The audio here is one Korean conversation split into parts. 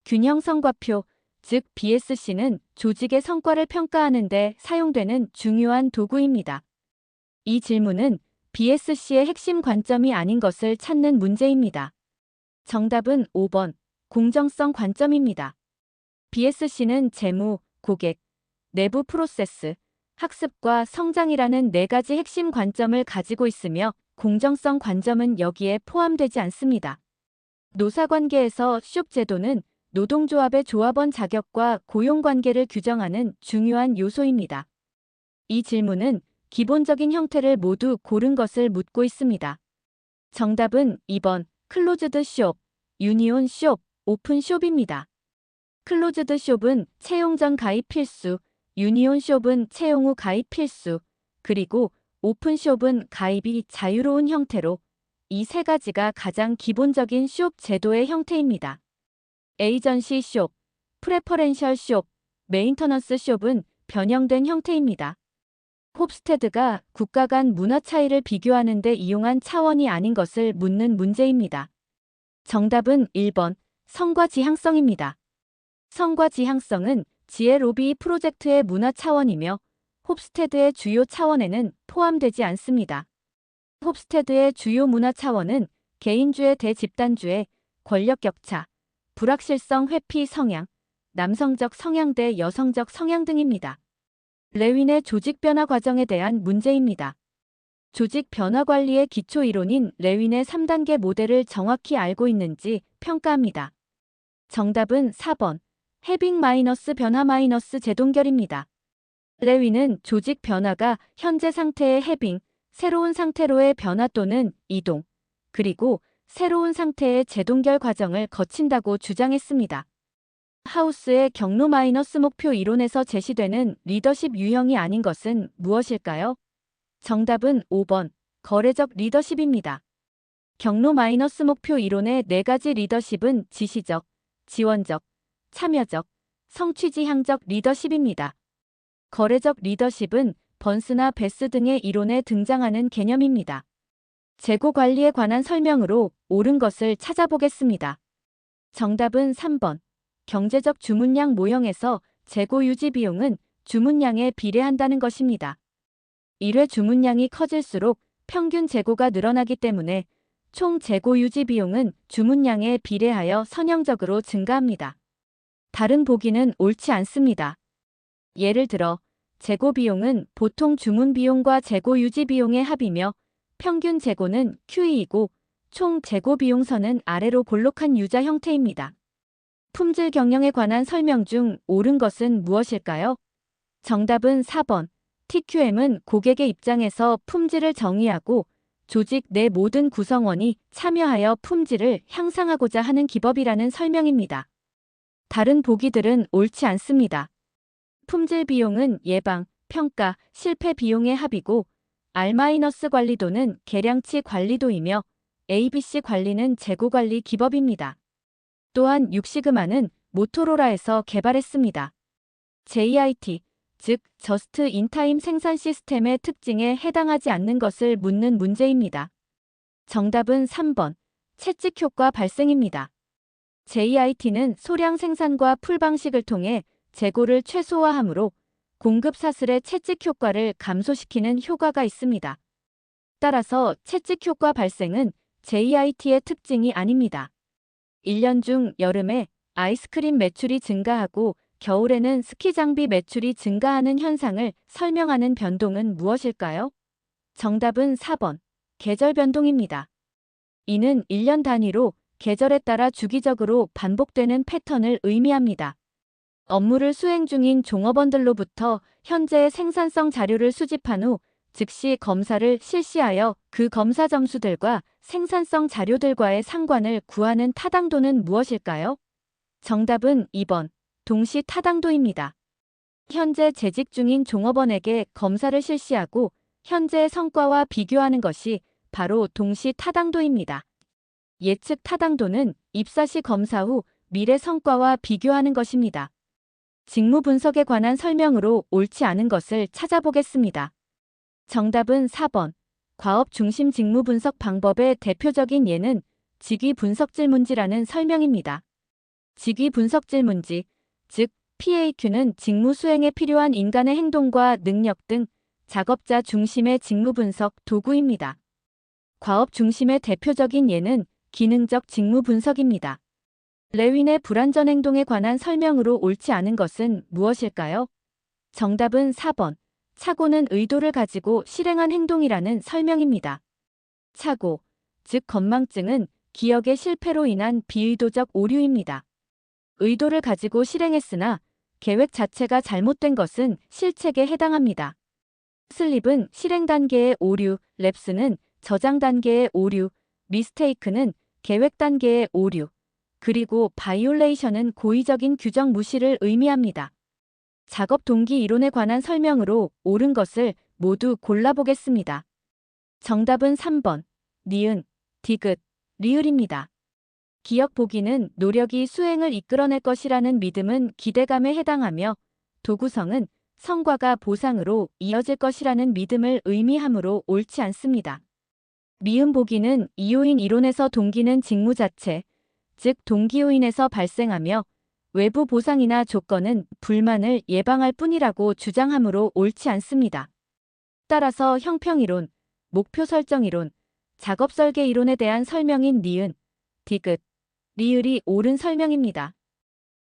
균형 성과표, 즉 BSC는 조직의 성과를 평가하는 데 사용되는 중요한 도구입니다. 이 질문은 BSC의 핵심 관점이 아닌 것을 찾는 문제입니다. 정답은 5번, 공정성 관점입니다. BSC는 재무, 고객, 내부 프로세스, 학습과 성장이라는 네 가지 핵심 관점을 가지고 있으며 공정성 관점은 여기에 포함되지 않습니다. 노사관계에서 숍 제도는 노동조합의 조합원 자격과 고용관계를 규정하는 중요한 요소입니다. 이 질문은 기본적인 형태를 모두 고른 것을 묻고 있습니다. 정답은 2번, 클로즈드 숍, 유니온 숍, 오픈 숍입니다. 클로즈드 숍은 채용 전 가입 필수, 유니온 숍은 채용 후 가입 필수, 그리고 오픈 숍은 가입이 자유로운 형태로 이 세 가지가 가장 기본적인 숍 제도의 형태입니다. 에이전시 숍, 프레퍼렌셜 숍, 메인터넌스 숍은 변형된 형태입니다. 홉스테드가 국가 간 문화 차이를 비교하는 데 이용한 차원이 아닌 것을 묻는 문제입니다. 정답은 1번, 성과 지향성입니다. 성과 지향성은 지혜 로비 프로젝트의 문화 차원이며 홉스테드의 주요 차원에는 포함되지 않습니다. 홉스테드의 주요 문화 차원은 개인주의 대 집단주의, 권력 격차, 불확실성 회피 성향, 남성적 성향 대 여성적 성향 등입니다. 레윈의 조직 변화 과정에 대한 문제입니다. 조직 변화 관리의 기초 이론인 레윈의 3단계 모델을 정확히 알고 있는지 평가합니다. 정답은 4번, 해빙 마이너스 변화 마이너스 재동결입니다. 레윈은 조직 변화가 현재 상태의 해빙, 새로운 상태로의 변화 또는 이동, 그리고 새로운 상태의 재동결 과정을 거친다고 주장했습니다. 하우스의 경로 마이너스 목표 이론에서 제시되는 리더십 유형이 아닌 것은 무엇일까요? 정답은 5번, 거래적 리더십입니다. 경로 마이너스 목표 이론의 네 가지 리더십은 지시적, 지원적, 참여적, 성취지향적 리더십입니다. 거래적 리더십은 번스나 베스 등의 이론에 등장하는 개념입니다. 재고 관리에 관한 설명으로 옳은 것을 찾아보겠습니다. 정답은 3번. 경제적 주문량 모형에서 재고 유지 비용은 주문량에 비례한다는 것입니다. 1회 주문량이 커질수록 평균 재고가 늘어나기 때문에 총 재고 유지 비용은 주문량에 비례하여 선형적으로 증가합니다. 다른 보기는 옳지 않습니다. 예를 들어 재고 비용은 보통 주문 비용과 재고 유지 비용의 합이며 평균 재고는 QE이고 총 재고 비용선은 아래로 볼록한 U자 형태입니다. 품질 경영에 관한 설명 중 옳은 것은 무엇일까요? 정답은 4번. TQM은 고객의 입장에서 품질을 정의하고 조직 내 모든 구성원이 참여하여 품질을 향상하고자 하는 기법이라는 설명입니다. 다른 보기들은 옳지 않습니다. 품질 비용은 예방, 평가, 실패 비용의 합이고 R- 관리도는 계량치 관리도이며 ABC 관리는 재고 관리 기법입니다. 또한 6시그마는 모토로라에서 개발했습니다. JIT, 즉 저스트 인타임 생산 시스템의 특징에 해당하지 않는 것을 묻는 문제입니다. 정답은 3번, 채찍 효과 발생입니다. JIT는 소량 생산과 풀 방식을 통해 재고를 최소화하므로 공급 사슬의 채찍 효과를 감소시키는 효과가 있습니다. 따라서 채찍 효과 발생은 JIT의 특징이 아닙니다. 1년 중 여름에 아이스크림 매출이 증가하고 겨울에는 스키 장비 매출이 증가하는 현상을 설명하는 변동은 무엇일까요? 정답은 4번, 계절 변동입니다. 이는 1년 단위로 계절에 따라 주기적으로 반복되는 패턴을 의미합니다. 업무를 수행 중인 종업원들로부터 현재의 생산성 자료를 수집한 후 즉시 검사를 실시하여 그 검사 점수들과 생산성 자료들과의 상관을 구하는 타당도는 무엇일까요? 정답은 2번, 동시 타당도입니다. 현재 재직 중인 종업원에게 검사를 실시하고 현재의 성과와 비교하는 것이 바로 동시 타당도입니다. 예측 타당도는 입사 시 검사 후 미래 성과와 비교하는 것입니다. 직무 분석에 관한 설명으로 옳지 않은 것을 찾아보겠습니다. 정답은 4번. 과업 중심 직무 분석 방법의 대표적인 예는 직위 분석 질문지라는 설명입니다. 직위 분석 질문지, 즉 PAQ는 직무 수행에 필요한 인간의 행동과 능력 등 작업자 중심의 직무 분석 도구입니다. 과업 중심의 대표적인 예는 기능적 직무 분석입니다. 레윈의 불완전 행동에 관한 설명으로 옳지 않은 것은 무엇일까요? 정답은 4번. 착오는 의도를 가지고 실행한 행동이라는 설명입니다. 착오, 즉 건망증은 기억의 실패로 인한 비의도적 오류입니다. 의도를 가지고 실행했으나 계획 자체가 잘못된 것은 실책에 해당합니다. 슬립은 실행 단계의 오류, 랩스는 저장 단계의 오류, 미스테이크는 계획 단계의 오류, 그리고 바이올레이션은 고의적인 규정 무시를 의미합니다. 작업 동기 이론에 관한 설명으로 옳은 것을 모두 골라보겠습니다. 정답은 3번. 니은, 디귿, 리을입니다. 기억 보기는 노력이 수행을 이끌어낼 것이라는 믿음은 기대감에 해당하며 도구성은 성과가 보상으로 이어질 것이라는 믿음을 의미하므로 옳지 않습니다. 미음 보기는 이요인 이론에서 동기는 직무 자체, 즉 동기요인에서 발생하며 외부 보상이나 조건은 불만을 예방할 뿐이라고 주장하므로 옳지 않습니다. 따라서 형평이론, 목표 설정 이론, 작업 설계 이론에 대한 설명인 니은, 디귿, 리을이 옳은 설명입니다.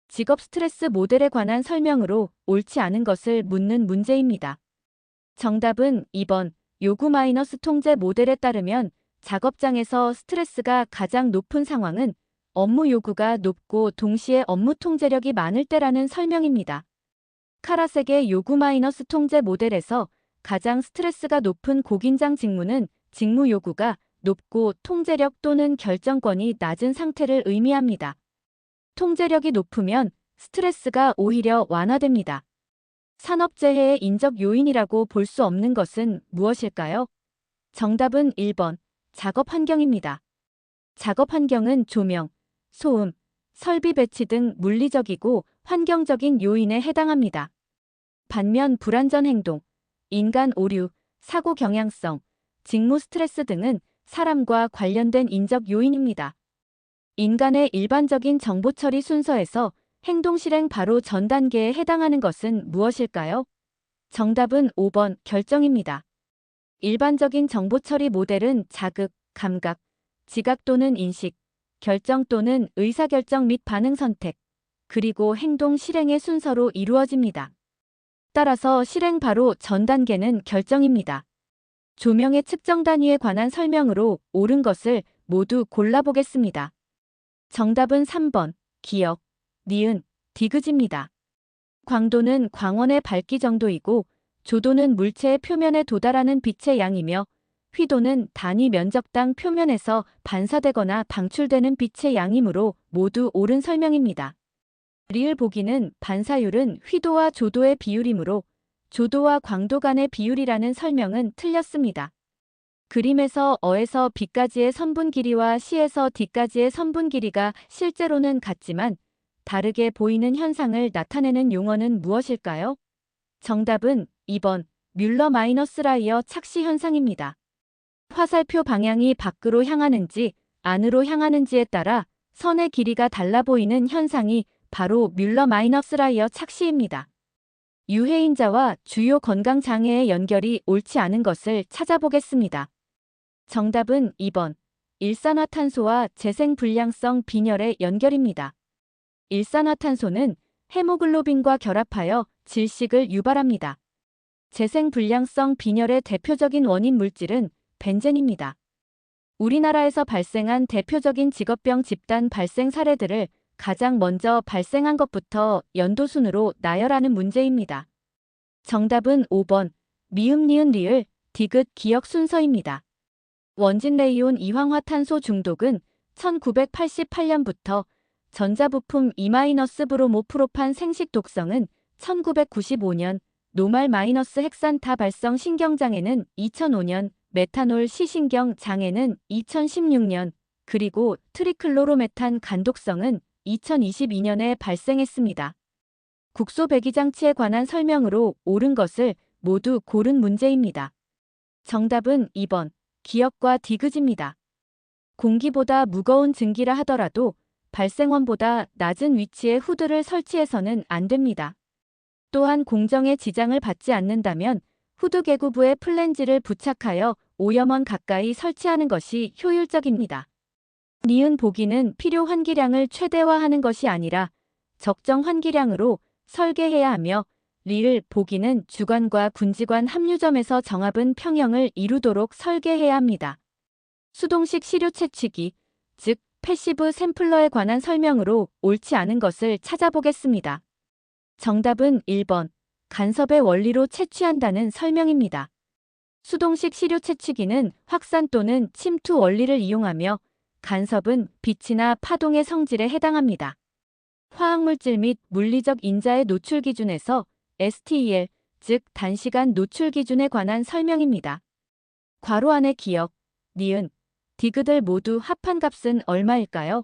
직업 스트레스 모델에 관한 설명으로 옳지 않은 것을 묻는 문제입니다. 정답은 2번. 요구 마이너스 통제 모델에 따르면 작업장에서 스트레스가 가장 높은 상황은 업무 요구가 높고 동시에 업무 통제력이 많을 때라는 설명입니다. 카라색의 요구 마이너스 통제 모델에서 가장 스트레스가 높은 고긴장 직무는 직무 요구가 높고 통제력 또는 결정권이 낮은 상태를 의미합니다. 통제력이 높으면 스트레스가 오히려 완화됩니다. 산업재해의 인적 요인이라고 볼 수 없는 것은 무엇일까요? 정답은 1번. 작업 환경입니다. 작업 환경은 조명, 소음, 설비 배치 등 물리적이고 환경적인 요인에 해당합니다. 반면 불완전 행동, 인간 오류, 사고 경향성, 직무 스트레스 등은 사람과 관련된 인적 요인입니다. 인간의 일반적인 정보 처리 순서에서 행동 실행 바로 전 단계에 해당하는 것은 무엇일까요? 정답은 5번 결정입니다. 일반적인 정보 처리 모델은 자극, 감각, 지각 또는 인식, 결정 또는 의사결정 및 반응 선택, 그리고 행동 실행의 순서로 이루어집니다. 따라서 실행 바로 전 단계는 결정입니다. 조명의 측정 단위에 관한 설명으로 옳은 것을 모두 골라보겠습니다. 정답은 3번, 기억, 니은, 디귿입니다. 광도는 광원의 밝기 정도이고 조도는 물체의 표면에 도달하는 빛의 양이며 휘도는 단위 면적당 표면에서 반사되거나 방출되는 빛의 양이므로 모두 옳은 설명입니다. 리을 보기는 반사율은 휘도와 조도의 비율이므로 조도와 광도 간의 비율이라는 설명은 틀렸습니다. 그림에서 어에서 B까지의 선분 길이와 C에서 D까지의 선분 길이가 실제로는 같지만 다르게 보이는 현상을 나타내는 용어는 무엇일까요? 정답은 2번 뮬러-라이어 착시 현상입니다. 화살표 방향이 밖으로 향하는지 안으로 향하는지에 따라 선의 길이가 달라 보이는 현상이 바로 뮬러-라이어 착시입니다. 유해인자와 주요 건강장애의 연결이 옳지 않은 것을 찾아보겠습니다. 정답은 2번 일산화탄소와 재생불량성 빈혈의 연결입니다. 일산화탄소는 헤모글로빈과 결합하여 질식을 유발합니다. 재생불량성 빈혈의 대표적인 원인 물질은 벤젠입니다. 우리나라에서 발생한 대표적인 직업병 집단 발생 사례들을 가장 먼저 발생한 것부터 연도순으로 나열하는 문제입니다. 정답은 5번 미음 니은 리을 디귿 기억 순서입니다. 원진레이온 이황화탄소 중독은 1988년부터 전자부품 E-브로모프로판 생식 독성은 1995년, 노말-헥산타 발성 신경장애는 2005년, 메탄올 시신경 장애는 2016년, 그리고 트리클로로메탄 간독성은 2022년에 발생했습니다. 국소 배기장치에 관한 설명으로 옳은 것을 모두 고른 문제입니다. 정답은 2번 기억과 디귿입니다. 공기보다 무거운 증기라 하더라도 발생원보다 낮은 위치에 후드를 설치해서는 안 됩니다. 또한 공정에 지장을 받지 않는다면 후드 개구부에 플랜지를 부착하여 5여먼 가까이 설치하는 것이 효율적입니다. 니은 보기는 필요 환기량을 최대화하는 것이 아니라 적정 환기량으로 설계해야 하며 리을 보기는 주관과 군지관 합류점에서 정합은 평형을 이루도록 설계해야 합니다. 수동식 시료 채취기, 즉 패시브 샘플러에 관한 설명으로 옳지 않은 것을 찾아보겠습니다. 정답은 1번. 간섭의 원리로 채취한다는 설명입니다. 수동식 시료 채취기는 확산 또는 침투 원리를 이용하며 간섭은 빛이나 파동의 성질에 해당합니다. 화학물질 및 물리적 인자의 노출 기준에서 STEL, 즉 단시간 노출 기준에 관한 설명입니다. 괄호 안의 기억, 니은, 디귿을 모두 합한 값은 얼마일까요?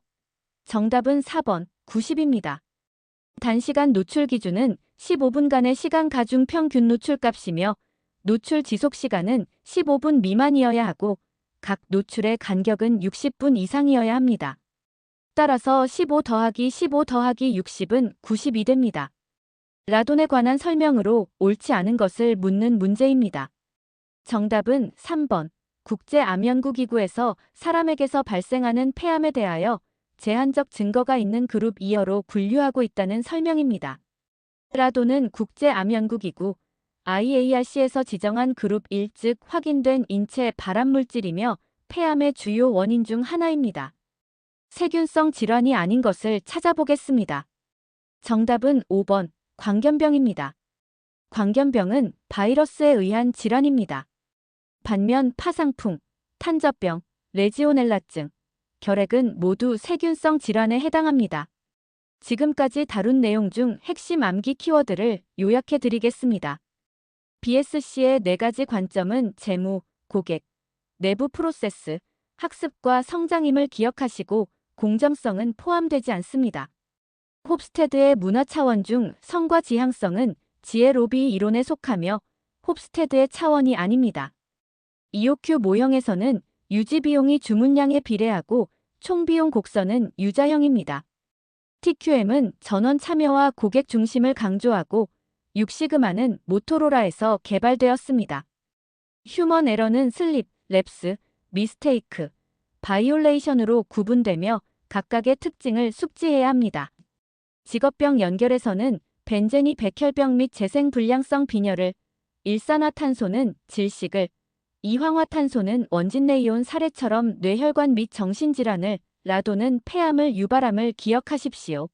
정답은 4번, 90입니다. 단시간 노출 기준은 15분간의 시간 가중 평균 노출값이며 노출 지속 시간은 15분 미만이어야 하고 각 노출의 간격은 60분 이상이어야 합니다. 따라서 15 더하기 15 더하기 60은 90이 됩니다. 라돈에 관한 설명으로 옳지 않은 것을 묻는 문제입니다. 정답은 3번. 국제암연구기구에서 사람에게서 발생하는 폐암에 대하여 제한적 증거가 있는 그룹 2여로 분류하고 있다는 설명입니다. 라돈은 국제암연구기구 IARC에서 지정한 그룹 1, 즉 확인된 인체 발암물질이며 폐암의 주요 원인 중 하나입니다. 세균성 질환이 아닌 것을 찾아보겠습니다. 정답은 5번. 광견병입니다. 광견병은 바이러스에 의한 질환입니다. 반면 파상풍, 탄저병, 레지오넬라증, 결핵은 모두 세균성 질환에 해당합니다. 지금까지 다룬 내용 중 핵심 암기 키워드를 요약해 드리겠습니다. BSC의 4가지 관점은 재무, 고객, 내부 프로세스, 학습과 성장임을 기억하시고 공정성은 포함되지 않습니다. 홉스테드의 문화 차원 중 성과 지향성은 지혜로비 이론에 속하며 홉스테드의 차원이 아닙니다. EOQ 모형에서는 유지 비용이 주문량에 비례하고 총 비용 곡선은 U자형입니다. TQM은 전원 참여와 고객 중심을 강조하고 6시그마는 모토로라에서 개발되었습니다. 휴먼 에러는 슬립, 랩스, 미스테이크, 바이올레이션으로 구분되며 각각의 특징을 숙지해야 합니다. 직업병 연결에서는 벤제니 백혈병 및 재생불량성 빈혈을, 일산화탄소는 질식을, 이황화탄소는 원진내이온 살해처럼 뇌혈관 및 정신질환을, 라돈은 폐암을 유발함을 기억하십시오.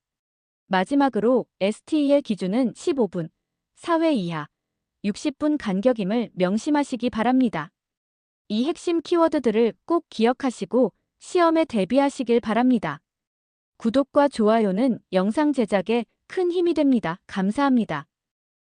마지막으로 STEL 기준은 15분, 4회 이하, 60분 간격임을 명심하시기 바랍니다. 이 핵심 키워드들을 꼭 기억하시고 시험에 대비하시길 바랍니다. 구독과 좋아요는 영상 제작에 큰 힘이 됩니다. 감사합니다.